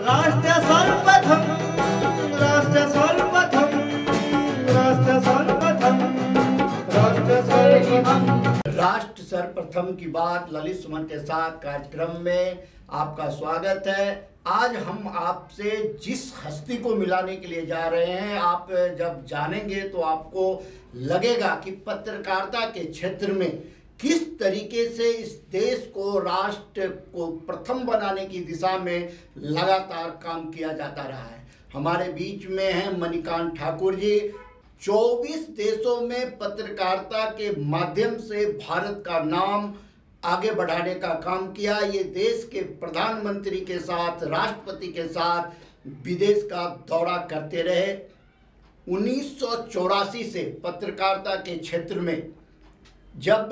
राष्ट्र सर्वप्रथम, राष्ट्र सर्वप्रथम, राष्ट्र सर्वप्रथम, राष्ट्र सर्वप्रथम। राष्ट्र सर्वप्रथम की बात ललित सुमन के साथ कार्यक्रम में आपका स्वागत है। आज हम आपसे जिस हस्ती को मिलाने के लिए जा रहे हैं, आप जब जानेंगे तो आपको लगेगा कि पत्रकारिता के क्षेत्र में किस तरीके से इस देश को, राष्ट्र को प्रथम बनाने की दिशा में लगातार काम किया जाता रहा है। हमारे बीच में हैं मणिकांत ठाकुर जी। 24 देशों में पत्रकारिता के माध्यम से भारत का नाम आगे बढ़ाने का काम किया। ये देश के प्रधानमंत्री के साथ, राष्ट्रपति के साथ विदेश का दौरा करते रहे। 1984 से पत्रकारिता के क्षेत्र में जब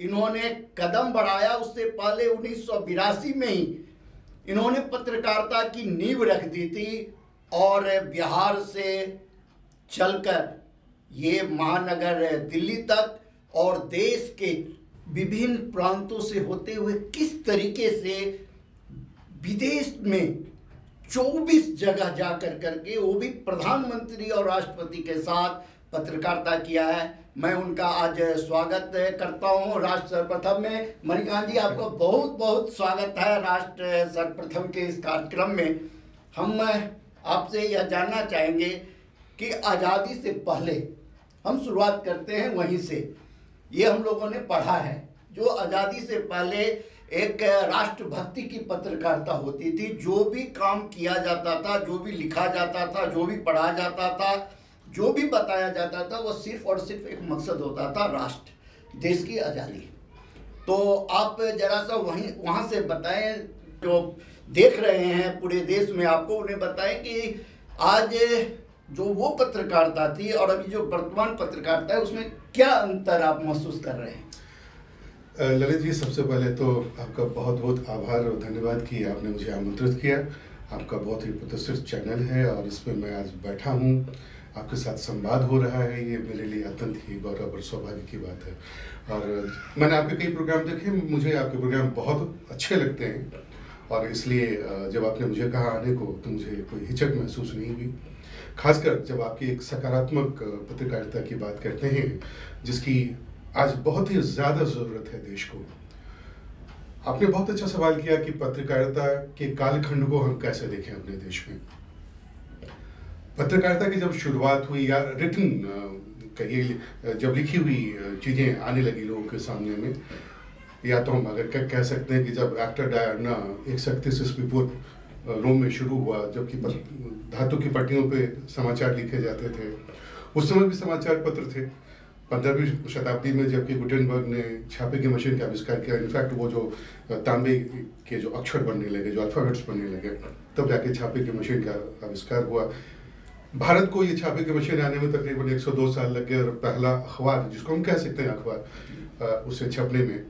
इन्होंने कदम बढ़ाया, उससे पहले 1982 में ही इन्होंने पत्रकारिता की नींव रख दी थी और बिहार से चलकर ये महानगर दिल्ली तक और देश के विभिन्न प्रांतों से होते हुए किस तरीके से विदेश में 24 जगह जाकर करके, वो भी प्रधानमंत्री और राष्ट्रपति के साथ पत्रकारिता किया है। मैं उनका आज स्वागत करता हूं राष्ट्र सर्वप्रथम में। मणिकांत जी, आपका बहुत बहुत स्वागत है राष्ट्र सर्वप्रथम के इस कार्यक्रम में। हम आपसे यह जानना चाहेंगे कि आज़ादी से पहले, हम शुरुआत करते हैं वहीं से। ये हम लोगों ने पढ़ा है, जो आज़ादी से पहले एक राष्ट्रभक्ति की पत्रकारिता होती थी। जो भी काम किया जाता था, जो भी लिखा जाता था, जो भी पढ़ा जाता था, जो भी बताया जाता था, वो सिर्फ और सिर्फ एक मकसद होता था, राष्ट्र, देश की आज़ादी। तो आप जरा सा वहाँ से बताएं, जो देख रहे हैं पूरे देश में आपको, उन्हें बताएं कि आज जो वो पत्रकारिता थी और अभी जो वर्तमान पत्रकारिता है, उसमें क्या अंतर आप महसूस कर रहे हैं? ललित जी, सबसे पहले तो आपका बहुत बहुत आभार और धन्यवाद कि आपने मुझे आमंत्रित किया। आपका बहुत ही प्रतिष्ठित चैनल है और इसमें मैं आज बैठा हूँ, आपके साथ संवाद हो रहा है। ये मेरे लिए अत्यंत ही गौरव और सौभाग्य की बात है। और मैंने आपके कई प्रोग्राम देखे, मुझे आपके प्रोग्राम बहुत अच्छे लगते हैं और इसलिए जब आपने मुझे कहा आने को तो मुझे कोई हिचक महसूस नहीं हुई। खासकर जब आपकी एक सकारात्मक पत्रकारिता की बात करते हैं, जिसकी आज बहुत ही ज़्यादा ज़रूरत है देश को। आपने बहुत अच्छा सवाल किया कि पत्रकारिता के कालखंड को हम कैसे देखें अपने देश में। पत्रकारिता की जब शुरुआत हुई, या रिटन कहिए, जब लिखी हुई चीज़ें आने लगी लोगों के सामने में, या तो हम अगर कह सकते हैं कि जब एक्टर डायना 131 ईस्वी पूर्व रोम में शुरू हुआ, जबकि धातु की पट्टियों पे समाचार लिखे जाते थे। उस समय भी समाचार पत्र थे। 15वीं शताब्दी में जबकि गुटेनबर्ग ने छापे की मशीन का आविष्कार किया, इनफैक्ट वो जो तांबे के जो अक्षर बनने लगे, जो अल्फ़ाबेट्स बनने लगे, तब जाके छापे की मशीन का आविष्कार हुआ। भारत को ये छापे की मशीन आने में तकरीबन 102 साल लग गए और पहला अखबार, जिसको हम कह सकते हैं अखबार, उसे छपने में,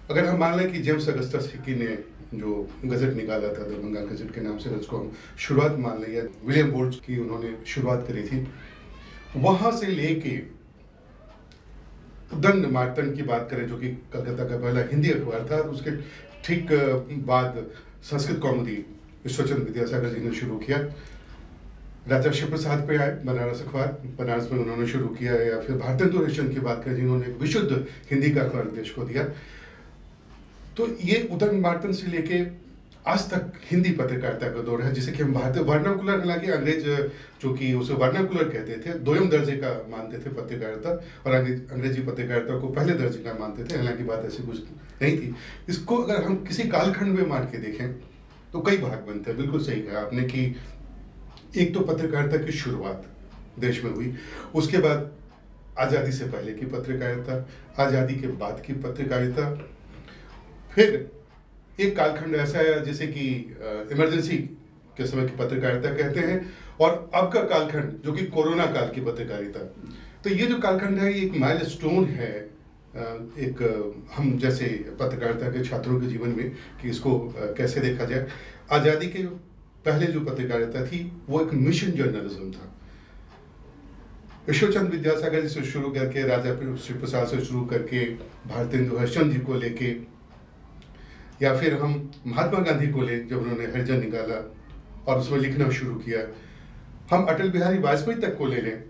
अगर हम मान लें कि जेम्स अगस्टस हिकी ने जो गज़ट निकाला था, द बंगाल गज़ट के नाम से, उसको हम शुरुआत मान लें, या विलियम बोल्ट की उन्होंने शुरुआत करी थी, वहाँ से लेके दंड मार्तन की बात करें, जो कि कलकत्ता का पहला हिंदी अखबार था, उसके ठीक बाद संस्कृत कौमुदी ईश्वरचंद्र विद्यासागर जी ने शुरू किया। राजा शिव प्रसाद पे आए, बनारस अखबार, बनारस में उन्होंने शुरू किया। या फिर भारतेंदु हरिश्चंद्र की बात करें, जिन्होंने एक विशुद्ध हिंदी का अखबार देश को दिया। तो ये उदंड मार्तन से लेके आज तक हिंदी पत्रकारिता का दौर है, जिसे कि हम भारतीय वर्नाकुलर, हालांकि अंग्रेज जो कि उसे वर्नाकुलर कहते थे, दोयम दर्जे का मानते थे पत्रकारिता, और अंग्रेजी पत्रकारिता को पहले दर्जे का मानते थे। हालांकि बात ऐसी कुछ नहीं थी। इसको अगर हम किसी कालखंड में मान के देखें तो कई भाग बनते हैं। बिल्कुल सही कहा आपने कि एक तो पत्रकारिता की शुरुआत देश में हुई, उसके बाद आज़ादी से पहले की पत्रकारिता, आज़ादी के बाद की पत्रकारिता, फिर एक कालखंड ऐसा है जिसे कि इमरजेंसी के समय की पत्रकारिता कहते हैं, और अब का कालखंड जो कि कोरोना काल की पत्रकारिता। तो ये जो कालखंड है, ये एक माइलस्टोन है एक हम जैसे पत्रकारिता के छात्रों के जीवन में, कि इसको कैसे देखा जाए। आज़ादी के पहले जो पत्रकारिता थी वो एक मिशन जर्नलिज्म था। ईश्वरचंद्र विद्यासागर जी से शुरू करके, राजा शिव प्रसाद से शुरू करके, भारतेंदु हरिश्चंद्र जी को लेके, या फिर हम महात्मा गांधी को लें, जब उन्होंने हरिजन निकाला और उसमें लिखना शुरू किया। हम अटल बिहारी वाजपेयी तक को ले लें,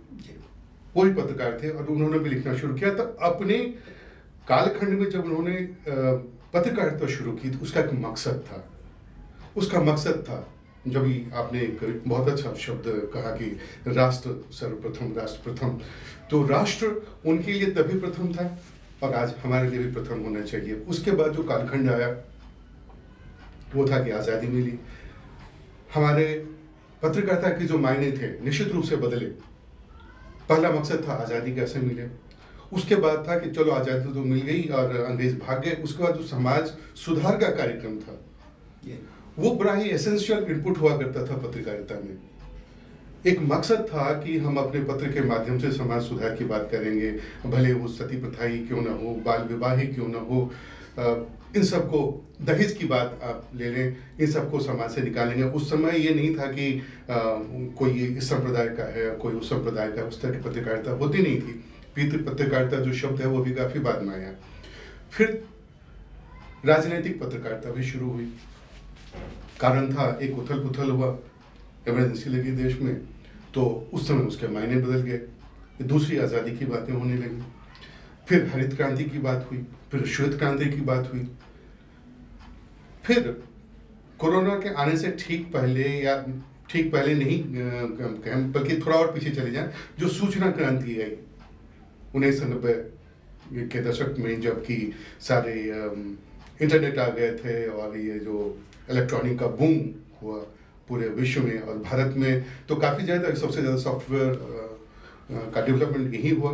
वो भी पत्रकार थे और उन्होंने भी लिखना शुरू किया। तो अपने कालखंड में जब उन्होंने पत्रकारिता शुरू की तो उसका एक मकसद था। उसका मकसद था, जब भी आपने एक बहुत अच्छा शब्द कहा कि राष्ट्र सर्वप्रथम, राष्ट्र प्रथम, तो राष्ट्र उनके लिए तभी प्रथम था और आज हमारे लिए भी प्रथम होना चाहिए। उसके बाद जो कालखंड आया वो था कि आज़ादी मिली। हमारे पत्रकारिता के जो मायने थे निश्चित रूप से बदले। पहला मकसद था आज़ादी कैसे मिले, उसके बाद था कि चलो आज़ादी तो मिल गई और अंग्रेज भाग गए। उसके बाद जो समाज सुधार का कार्यक्रम था वो बड़ा ही एसेंशियल इनपुट हुआ करता था पत्रकारिता में। एक मकसद था कि हम अपने पत्र के माध्यम से समाज सुधार की बात करेंगे, भले वो सती प्रथा ही क्यों ना हो, बाल विवाह ही क्यों ना हो, इन सबको, दहेज की बात आप ले लें, इन सबको समाज से निकालेंगे। उस समय ये नहीं था कि कोई इस संप्रदाय का है कोई उस संप्रदाय का, उस तरह की पत्रकारिता होती नहीं थी। पत्रकारिता जो शब्द है वो भी काफ़ी बाद में आया। फिर राजनीतिक पत्रकारिता भी शुरू हुई। कारण था एक उथल पुथल हुआ, इमरजेंसी लगी देश में, तो उस समय उसके मायने बदल गए। दूसरी आज़ादी की बातें होने लगी, फिर हरित क्रांति की बात हुई, फिर श्वेत क्रांति की बात हुई। फिर कोरोना के आने से ठीक पहले, या ठीक पहले नहीं बल्कि थोड़ा और पीछे चले जाएं, जो सूचना क्रांति आई 1990 के दशक में, जबकि सारे इंटरनेट आ गए थे और ये जो इलेक्ट्रॉनिक का बूम हुआ पूरे विश्व में और भारत में, तो काफ़ी ज़्यादा, सबसे ज़्यादा सॉफ्टवेयर का डेवलपमेंट यही हुआ,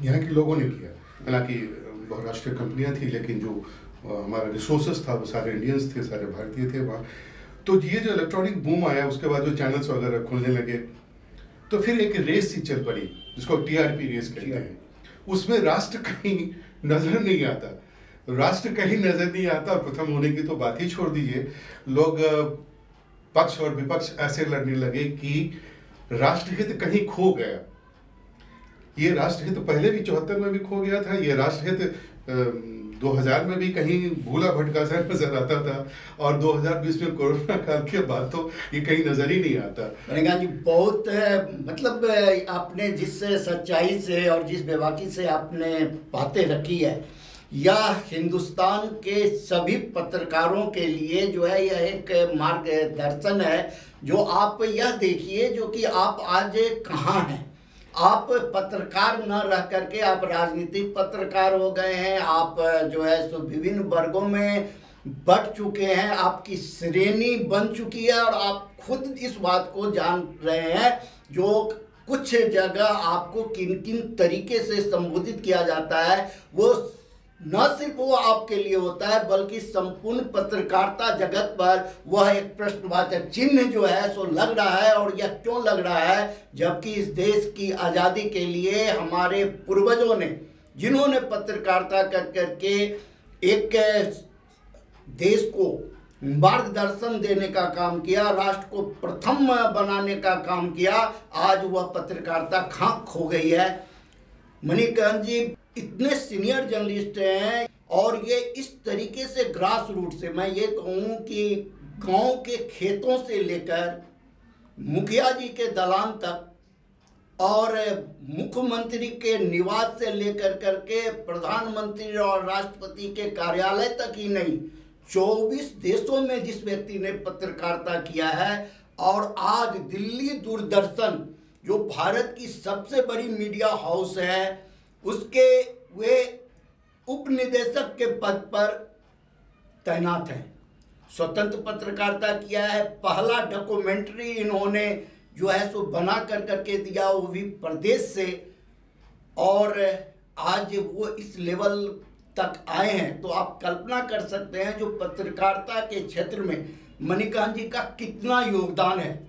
यहाँ के लोगों ने किया। हालांकि बहुराष्ट्रीय कंपनियाँ थी, लेकिन जो हमारा रिसोर्सेस था वो सारे इंडियंस थे, सारे भारतीय थे वहाँ। तो ये जो इलेक्ट्रॉनिक बूम आया, उसके बाद जो चैनल्स वगैरह खुलने लगे, तो फिर एक रेस सी चल पड़ी जिसको TRP रेस कहते हैं। उसमें राष्ट्र कहीं नजर नहीं आता, राष्ट्र कहीं नजर नहीं आता। और प्रथम होने की तो बात ही छोड़ दीजिए, लोग पक्ष और विपक्ष ऐसे लड़ने लगे कि राष्ट्रहित कहीं खो गया। ये राष्ट्रहित पहले भी 74 में भी खो गया था, ये राष्ट्रहित 2000 में भी कहीं भूला भटका सा नजर आता था, और 2020 में कोरोना काल के बाद तो ये कहीं नजर ही नहीं आता। मणिकांत जी, बहुत मतलब आपने जिस सच्चाई से और जिस बेबाकी से आपने बातें रखी है, यह हिंदुस्तान के सभी पत्रकारों के लिए जो है यह एक मार्गदर्शन है। जो आप यह देखिए, जो कि आप आज कहाँ हैं। आप पत्रकार न रह करके आप राजनीतिक पत्रकार हो गए हैं, आप जो है सो विभिन्न वर्गों में बट चुके हैं, आपकी श्रेणी बन चुकी है और आप खुद इस बात को जान रहे हैं जो कुछ जगह आपको किन किन तरीके से संबोधित किया जाता है, वो न सिर्फ वो आपके लिए होता है बल्कि संपूर्ण पत्रकारिता जगत पर वह एक प्रश्नवाचक चिन्ह जो है सो लग रहा है। और यह क्यों लग रहा है, जबकि इस देश की आज़ादी के लिए हमारे पूर्वजों ने, जिन्होंने पत्रकारिता कर करके एक देश को मार्गदर्शन देने का काम किया, राष्ट्र को प्रथम बनाने का काम किया, आज वह पत्रकारिता खाक खो गई है। मणिकांत जी इतने सीनियर जर्नलिस्ट हैं और ये इस तरीके से ग्रास रूट से, मैं ये कहूँ कि गांव के खेतों से लेकर मुखिया जी के दलान तक और मुख्यमंत्री के निवास से लेकर करके प्रधानमंत्री और राष्ट्रपति के कार्यालय तक ही नहीं, 24 देशों में जिस व्यक्ति ने पत्रकारिता किया है, और आज दिल्ली दूरदर्शन जो भारत की सबसे बड़ी मीडिया हाउस है, उसके वे उपनिदेशक के पद पर तैनात हैं। स्वतंत्र पत्रकारिता किया है, पहला डॉक्यूमेंट्री इन्होंने जो है सो बना कर करके दिया, वो भी प्रदेश से, और आज वो इस लेवल तक आए हैं। तो आप कल्पना कर सकते हैं जो पत्रकारिता के क्षेत्र में मणिकांत जी का कितना योगदान है।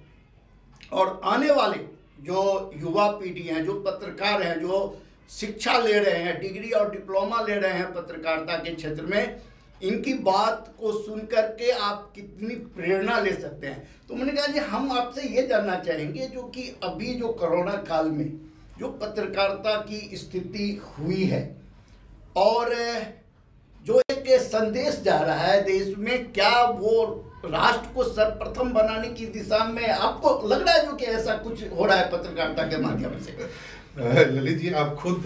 और आने वाले जो युवा पीढ़ी हैं, जो पत्रकार हैं, जो शिक्षा ले रहे हैं, डिग्री और डिप्लोमा ले रहे हैं पत्रकारिता के क्षेत्र में, इनकी बात को सुन करके आप कितनी प्रेरणा ले सकते हैं। तो मैंने कहा जी हम आपसे ये जानना चाहेंगे, जो कि अभी जो कोरोना काल में जो पत्रकारिता की स्थिति हुई है, और जो एक संदेश जा रहा है देश में, क्या वो राष्ट्र को सर्वप्रथम बनाने की दिशा में आपको लग रहा है जो कि ऐसा कुछ हो रहा है पत्रकारिता के माध्यम से? ललित जी, आप खुद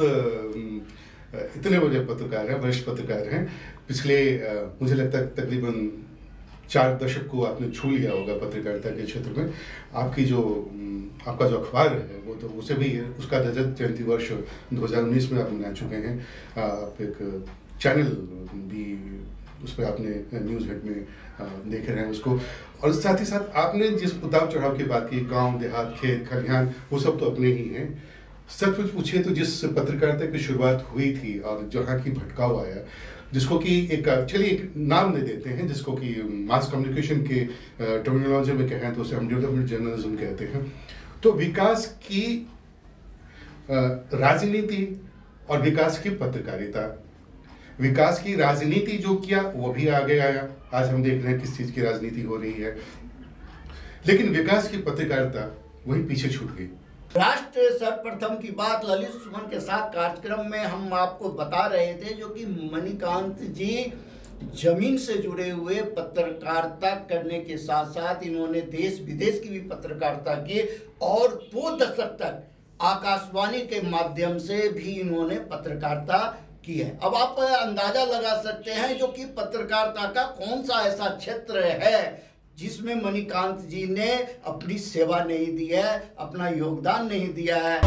इतने बड़े पत्रकार हैं, वरिष्ठ पत्रकार हैं। पिछले मुझे लगता है तकरीबन 4 दशक को आपने छू लिया होगा पत्रकारिता के क्षेत्र में। आपका जो अखबार है वो तो उसे भी उसका रजत जयंती वर्ष 2019 में आप मना चुके हैं। आप एक चैनल भी उस पर आपने न्यूज़ हेड में देख रहे हैं उसको, और साथ ही साथ आपने जिस उतार चढ़ाव की बात की, गांव देहात खेत खलिहान, वो सब तो अपने ही हैं। सच कुछ पूछिए तो जिस पत्रकारिता की शुरुआत हुई थी और जहाँ की भटकाव आया, जिसको कि चलिए एक नाम दे देते हैं, जिसको कि मास कम्युनिकेशन के टर्मिनोलॉजी में कहें तो उसे हम डेवलपमेंट जर्नलिज्म कहते हैं। तो विकास की राजनीति और विकास की पत्रकारिता, विकास की राजनीति जो किया वो भी आगे आया। आज हम देख रहे हैं किस चीज़ की राजनीति हो रही है, लेकिन विकास की पत्रकारिता वही पीछे छूट गई। राष्ट्र सर्वप्रथम की बात ललित सुमन के साथ कार्यक्रम में हम आपको बता रहे थे, जो कि मणिकांत जी जमीन से जुड़े हुए पत्रकारिता करने के साथ साथ इन्होंने देश विदेश की भी पत्रकारिता की और 2 दशक तक आकाशवाणी के माध्यम से भी इन्होंने पत्रकारिता की है। अब आप अंदाजा लगा सकते हैं जो कि पत्रकारिता का कौन सा ऐसा क्षेत्र है जिसमें मणिकांत जी ने अपनी सेवा नहीं दी है, अपना योगदान नहीं दिया है।